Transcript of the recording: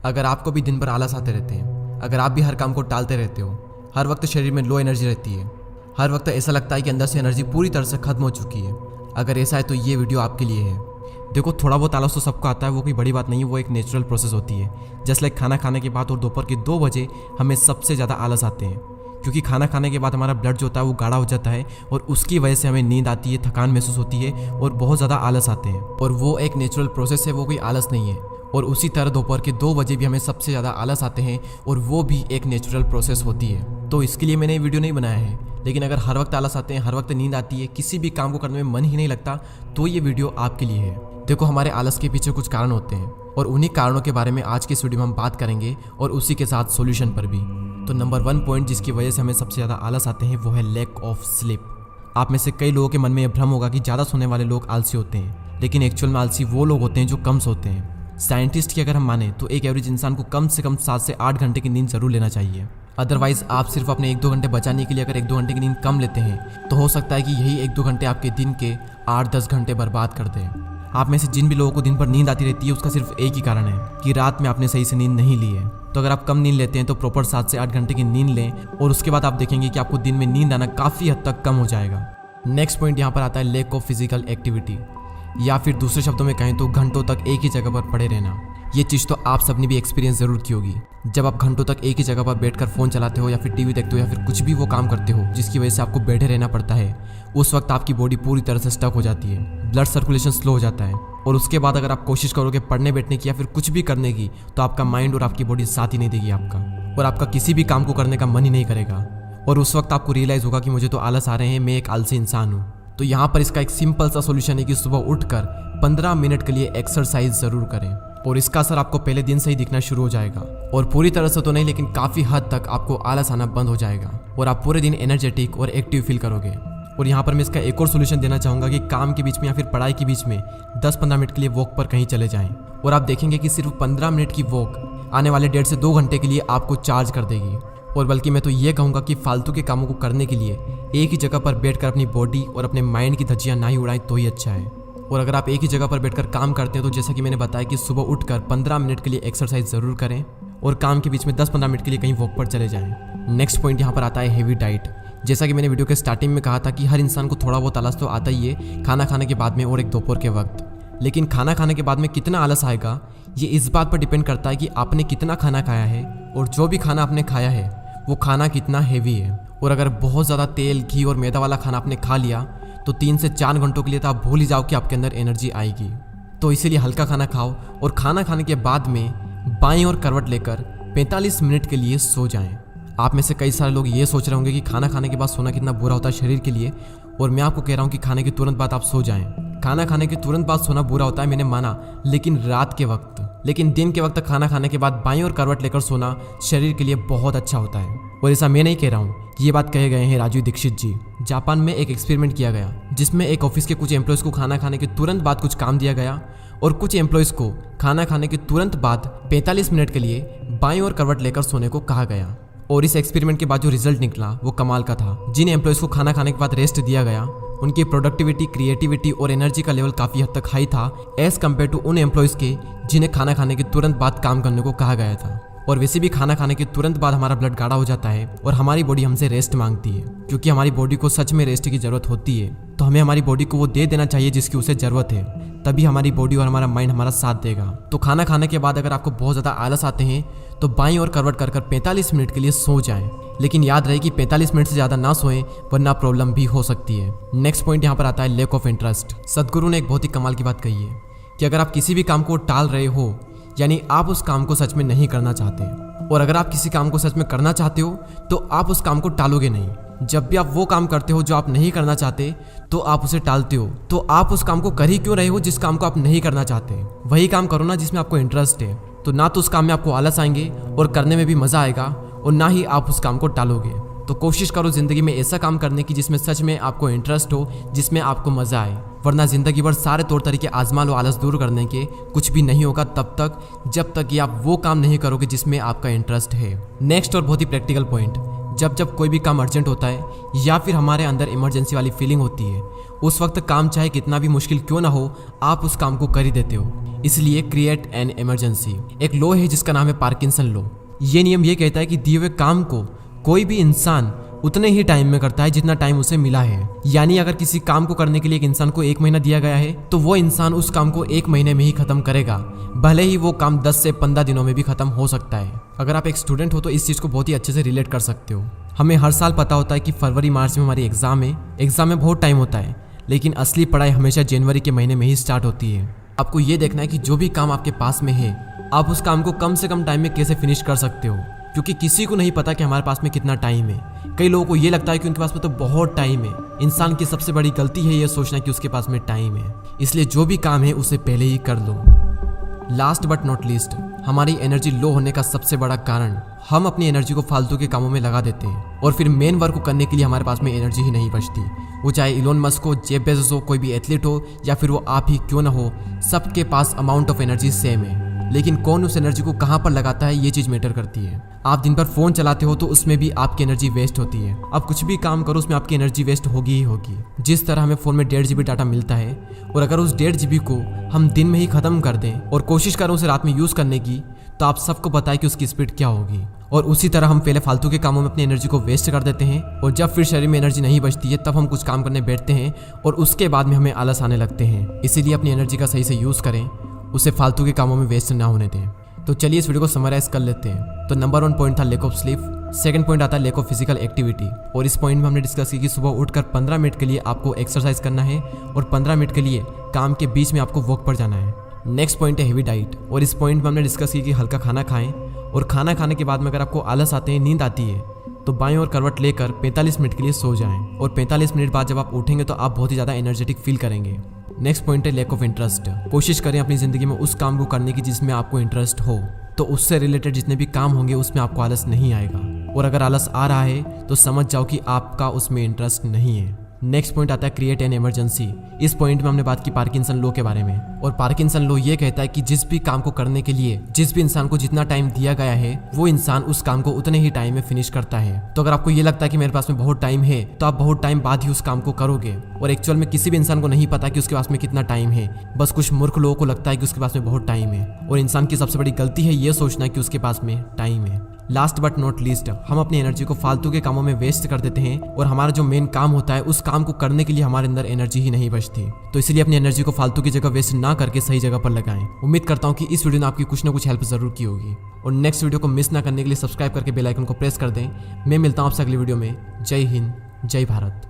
अगर आपको भी दिन भर आलस आते रहते हैं, अगर आप भी हर काम को टालते रहते हो, हर वक्त शरीर में लो एनर्जी रहती है, हर वक्त ऐसा लगता है कि अंदर से एनर्जी पूरी तरह से खत्म हो चुकी है, अगर ऐसा है तो ये वीडियो आपके लिए है। देखो, थोड़ा बहुत आलस तो सबको आता है, वो कोई बड़ी बात नहीं है, वो एक नेचुरल प्रोसेस होती है। जस्ट लाइक खाना खाने के बाद और दोपहर के 2 बजे हमें सबसे ज़्यादा आलस आते हैं, क्योंकि खाना खाने के बाद हमारा ब्लड जो होता है वो गाढ़ा हो जाता है और उसकी वजह से हमें नींद आती है, थकान महसूस होती है और बहुत ज़्यादा आलस आते हैं। और वो एक नेचुरल प्रोसेस है, वो कोई आलस नहीं है। और उसी तरह दोपहर के 2 बजे भी हमें सबसे ज़्यादा आलस आते हैं और वो भी एक नेचुरल प्रोसेस होती है। तो इसके लिए मैंने ये वीडियो नहीं बनाया है, लेकिन अगर हर वक्त आलस आते हैं, हर वक्त नींद आती है, किसी भी काम को करने में मन ही नहीं लगता, तो ये वीडियो आपके लिए है। देखो, हमारे आलस के पीछे कुछ कारण होते हैं और उन्हीं कारणों के बारे में आज की इस वीडियो में हम बात करेंगे और उसी के साथ सॉल्यूशन पर भी। तो नंबर 1 पॉइंट जिसकी वजह से हमें सबसे ज़्यादा आलस आते हैं वो है लैक ऑफ स्लीप। आप में से कई लोगों के मन में यह भ्रम होगा कि ज़्यादा सोने वाले लोग आलसी होते हैं, लेकिन एक्चुअल में आलसी वो लोग होते हैं जो कम सोते हैं। साइंटिस्ट की अगर हम माने तो एक एवरेज इंसान को कम से कम 7 से 8 घंटे की नींद जरूर लेना चाहिए। अदरवाइज आप सिर्फ अपने 1-2 घंटे बचाने के लिए अगर 1-2 घंटे की नींद कम लेते हैं तो हो सकता है कि यही 1-2 घंटे आपके दिन के 8-10 घंटे बर्बाद कर दें। आप में से जिन भी लोगों को दिन भर नींद आती रहती है उसका सिर्फ एक ही कारण है कि रात में आपने सही से नींद नहीं ली है। तो अगर आप कम नींद लेते हैं तो प्रॉपर 7 से 8 घंटे की नींद लें और उसके बाद आप देखेंगे कि आपको दिन में नींद आना काफ़ी हद तक कम हो जाएगा। नेक्स्ट पॉइंट यहाँ पर आता है लैक ऑफ फिजिकल एक्टिविटी, या फिर दूसरे शब्दों में कहें तो घंटों तक एक ही जगह पर पड़े रहना। ये चीज़ तो आप सबने भी एक्सपीरियंस जरूर की होगी। जब आप घंटों तक एक ही जगह पर बैठकर फ़ोन चलाते हो या फिर टीवी देखते हो या फिर कुछ भी वो काम करते हो जिसकी वजह से आपको बैठे रहना पड़ता है, उस वक्त आपकी बॉडी पूरी तरह से स्टक हो जाती है, ब्लड सर्कुलेशन स्लो हो जाता है और उसके बाद अगर आप कोशिश करोगे पढ़ने बैठने की या फिर कुछ भी करने की तो आपका माइंड और आपकी बॉडी साथ ही नहीं देगी आपका, और आपका किसी भी काम को करने का मन ही नहीं करेगा। और उस वक्त आपको रियलाइज़ होगा कि मुझे तो आलस आ रहे हैं, मैं एक आलसी इंसान हूँ। तो यहाँ पर इसका एक सिंपल सा सोल्यूशन है कि सुबह उठकर 15 मिनट के लिए एक्सरसाइज ज़रूर करें और इसका असर आपको पहले दिन से ही दिखना शुरू हो जाएगा। और पूरी तरह से तो नहीं, लेकिन काफ़ी हद तक आपको आलस आना बंद हो जाएगा और आप पूरे दिन एनर्जेटिक और एक्टिव फील करोगे। और यहाँ पर मैं इसका एक और सोल्यूशन देना चाहूँगा कि काम के बीच में या फिर पढ़ाई के बीच में 10-15 मिनट के लिए वॉक पर कहीं चले जाएं और आप देखेंगे कि सिर्फ 15 मिनट की वॉक आने वाले 1.5 से 2 घंटे के लिए आपको चार्ज कर देगी। और बल्कि मैं तो ये कहूँगा कि फालतू के कामों को करने के लिए एक ही जगह पर बैठकर अपनी बॉडी और अपने माइंड की धज्जियाँ ना ही उड़ाएं तो ही अच्छा है। और अगर आप एक ही जगह पर बैठकर काम करते हैं तो जैसा कि मैंने बताया कि सुबह उठकर 15 मिनट के लिए एक्सरसाइज ज़रूर करें और काम के बीच में 10-15 मिनट के लिए कहीं वॉक पर चले जाएं। नेक्स्ट पॉइंट यहाँ पर आता है हेवी डाइट। जैसा कि मैंने वीडियो के स्टार्टिंग में कहा था कि हर इंसान को थोड़ा बहुत आलस तो आता ही है खाना खाने के बाद में और एक दोपहर के वक्त, लेकिन खाना खाने के बाद में कितना आलस आएगा ये इस बात पर डिपेंड करता है कि आपने कितना खाना खाया है और जो भी खाना आपने खाया है वो खाना कितना हेवी है। और अगर बहुत ज़्यादा तेल, घी और मैदा वाला खाना आपने खा लिया तो 3 से 4 घंटों के लिए तो आप भूल ही जाओ कि आपके अंदर एनर्जी आएगी। तो इसीलिए हल्का खाना खाओ और खाना खाने के बाद में बाईं ओर करवट लेकर 45 मिनट के लिए सो जाएं। आप में से कई सारे लोग ये सोच रहे होंगे कि खाना खाने के बाद सोना कितना बुरा होता है शरीर के लिए, और मैं आपको कह रहा हूँ कि खाने के तुरंत बाद आप सो जाएं। खाना खाने के तुरंत बाद सोना बुरा होता है, मैंने माना, लेकिन रात के वक्त, लेकिन दिन के वक्त खाना खाने के बाद बाईं ओर करवट लेकर सोना शरीर के लिए बहुत अच्छा होता है। और ऐसा मैं नहीं कह रहा हूँ, ये बात कहे गए हैं राजू दीक्षित जी। जापान में एक एक्सपेरिमेंट किया गया जिसमें एक ऑफिस के कुछ एम्प्लॉयज़ को खाना खाने के तुरंत बाद कुछ काम दिया गया और कुछ एम्प्लॉयज़ को खाना खाने के तुरंत बाद 45 मिनट के लिए बाईं ओर करवट लेकर सोने को कहा गया। और इस एक्सपेरिमेंट के बाद जो रिजल्ट निकला वो कमाल का था। जिन एम्प्लॉयज़ को खाना खाने के बाद रेस्ट दिया गया उनकी प्रोडक्टिविटी, क्रिएटिविटी और एनर्जी का लेवल काफ़ी हद तक हाई था एज़ कम्पेयर टू उन एम्प्लॉयज़ के जिन्हें खाना खाने के तुरंत बाद काम करने को कहा गया था। और वैसे भी खाना खाने के तुरंत बाद हमारा ब्लड गाढ़ा हो जाता है और हमारी बॉडी हमसे रेस्ट मांगती है, क्योंकि हमारी बॉडी को सच में रेस्ट की ज़रूरत होती है। तो हमें हमारी बॉडी को वो दे देना चाहिए जिसकी उसे ज़रूरत है, तभी हमारी बॉडी और हमारा माइंड हमारा साथ देगा। तो खाना खाने के बाद अगर आपको बहुत ज़्यादा आलस आते हैं तो बाईं ओर करवट कर 45 मिनट के लिए सो जाएं, लेकिन याद रहे कि 45 मिनट से ज़्यादा ना सोएं वरना प्रॉब्लम भी हो सकती है। नेक्स्ट पॉइंट यहाँ पर आता है लैक ऑफ इंटरेस्ट। सदगुरु ने एक बहुत ही कमाल की बात कही है कि अगर आप किसी भी काम को टाल रहे हो, यानी आप उस काम को सच में नहीं करना चाहते, और अगर आप किसी काम को सच में करना चाहते हो तो आप उस काम को टालोगे नहीं। जब भी आप वो काम करते हो जो आप नहीं करना चाहते तो आप उसे टालते हो। तो आप उस काम को कर ही क्यों रहे हो जिस काम को आप नहीं करना चाहते? वही काम करो ना जिसमें आपको इंटरेस्ट है। तो ना तो उस काम में आपको आलस आएंगे और करने में भी मज़ा आएगा, और ना ही आप उस काम को टालोगे। तो कोशिश करो ज़िंदगी में ऐसा काम करने की जिसमें सच में आपको इंटरेस्ट हो, जिसमें आपको मज़ा आए, वरना ज़िंदगी भर सारे तौर तरीके आजमा लो आलस दूर करने के, कुछ भी नहीं होगा तब तक जब तक कि आप वो काम नहीं करोगे जिसमें आपका इंटरेस्ट है। नेक्स्ट और बहुत ही प्रैक्टिकल पॉइंट, जब कोई भी काम अर्जेंट होता है या फिर हमारे अंदर इमरजेंसी वाली फीलिंग होती है, उस वक्त काम चाहे कितना भी मुश्किल क्यों ना हो आप उस काम को कर ही देते हो। इसलिए क्रिएट एन इमरजेंसी। एक लॉ है जिसका नाम है पार्किंसन लॉ। ये नियम ये कहता है कि दिए हुए काम को कोई भी इंसान उतने ही टाइम में करता है जितना टाइम उसे मिला है। यानी अगर किसी काम को करने के लिए एक इंसान को 1 महीना दिया गया है तो वो इंसान उस काम को 1 महीने में ही खत्म करेगा, भले ही वो काम 10 से 15 दिनों में भी खत्म हो सकता है। अगर आप एक स्टूडेंट हो तो इस चीज को बहुत ही अच्छे से रिलेट कर सकते हो। हमें हर साल पता होता है कि फरवरी मार्च में हमारी एग्जाम है, एग्जाम में बहुत टाइम होता है, लेकिन असली पढ़ाई हमेशा जनवरी के महीने में ही स्टार्ट होती है। आपको ये देखना है कि जो भी काम आपके पास में है आप उस काम को कम से कम टाइम में कैसे फिनिश कर सकते हो, क्योंकि किसी को नहीं पता कि हमारे पास में कितना टाइम है। कई लोगों को ये लगता है कि उनके पास में तो बहुत टाइम है। इंसान की सबसे बड़ी गलती है ये सोचना कि उसके पास में टाइम है, इसलिए जो भी काम है उसे पहले ही कर लो। लास्ट बट नॉट लीस्ट, हमारी एनर्जी लो होने का सबसे बड़ा कारण हम अपनी एनर्जी को फालतू के कामों में लगा देते हैं और फिर मेन वर्क को करने के लिए हमारे पास में एनर्जी ही नहीं बचती। वो चाहे इलोन मस्क हो, जेफ बेजोस हो, कोई भी एथलीट हो या फिर वो आप ही क्यों ना हो, सबके पास अमाउंट ऑफ एनर्जी सेम है, लेकिन कौन उस एनर्जी को कहाँ पर लगाता है ये चीज मैटर करती है। आप दिन भर फोन चलाते हो तो उसमें भी आपकी एनर्जी वेस्ट होती है। आप कुछ भी काम करो उसमें आपकी एनर्जी वेस्ट होगी ही होगी। जिस तरह हमें फोन में 1.5 GB डाटा मिलता है और अगर उस 1.5 GB को हम दिन में ही खत्म कर दें और कोशिश करें उसे रात में यूज करने की, तो आप सबको पता है कि उसकी स्पीड क्या होगी। और उसी तरह हम पहले फालतू के कामों में अपनी एनर्जी को वेस्ट कर देते हैं और जब फिर शरीर में एनर्जी नहीं बचती है तब हम कुछ काम करने बैठते हैं और उसके बाद में हमें आलस आने लगते हैं। इसीलिए अपनी एनर्जी का सही से यूज करें, उसे फालतू के कामों में वेस्ट ना होने दें। तो चलिए इस वीडियो को समराइज कर लेते हैं। तो नंबर 1 पॉइंट था lack of sleep. Second point आता है लैक ऑफ फिजिकल एक्टिविटी, और इस पॉइंट में हमने डिस्कस किया कि सुबह उठकर 15 मिनट के लिए आपको एक्सरसाइज करना है और 15 मिनट के लिए काम के बीच में आपको वॉक पर जाना है। नेक्स्ट पॉइंट है हेवी डाइट, और इस पॉइंट में हमने डिस्कस किया कि हल्का खाना खाएं और खाना खाने के बाद में अगर आपको आलस आते हैं, नींद आती है, तो बाएं और करवट लेकर 45 मिनट के लिए सो जाएं और 45 मिनट बाद जब आप उठेंगे तो आप बहुत ही ज़्यादा एनर्जेटिक फील करेंगे। नेक्स्ट पॉइंट है लैक ऑफ इंटरेस्ट। कोशिश करें अपनी ज़िंदगी में उस काम को करने की जिसमें आपको इंटरेस्ट हो, तो उससे रिलेटेड जितने भी काम होंगे उसमें आपको आलस नहीं आएगा, और अगर आलस आ रहा है तो समझ जाओ कि आपका उसमें इंटरेस्ट नहीं है। नेक्स्ट पॉइंट आता है क्रिएट एन इमरजेंसी। इस पॉइंट में हमने बात की पार्किंसन लॉ के बारे में, और पार्किंसन लॉ ये कहता है कि जिस भी काम को करने के लिए जिस भी इंसान को जितना टाइम दिया गया है वो इंसान उस काम को उतने ही टाइम में फिनिश करता है। तो अगर आपको ये लगता है कि मेरे पास में बहुत टाइम है तो आप बहुत टाइम बाद ही उस काम को करोगे, और एक्चुअल में किसी भी इंसान को नहीं पता कि उसके पास में कितना टाइम है। बस कुछ मूर्ख लोगों को लगता है कि उसके पास में बहुत टाइम है, और इंसान की सबसे बड़ी गलती है ये सोचना कि उसके पास में टाइम है। लास्ट बट नॉट लीस्ट, हम अपनी एनर्जी को फालतू के कामों में वेस्ट कर देते हैं और हमारा जो मेन काम होता है उस काम को करने के लिए हमारे अंदर एनर्जी ही नहीं बचती। तो इसलिए अपनी एनर्जी को फालतू की जगह वेस्ट ना करके सही जगह पर लगाएं। उम्मीद करता हूँ कि इस वीडियो ने आपकी कुछ ना कुछ हेल्प जरूर की होगी, और नेक्स्ट वीडियो को मिस ना करने के लिए सब्सक्राइब करके बेल आइकन को प्रेस कर दें। मैं मिलता हूँ आपसे अगली वीडियो में। जय हिंद, जय भारत।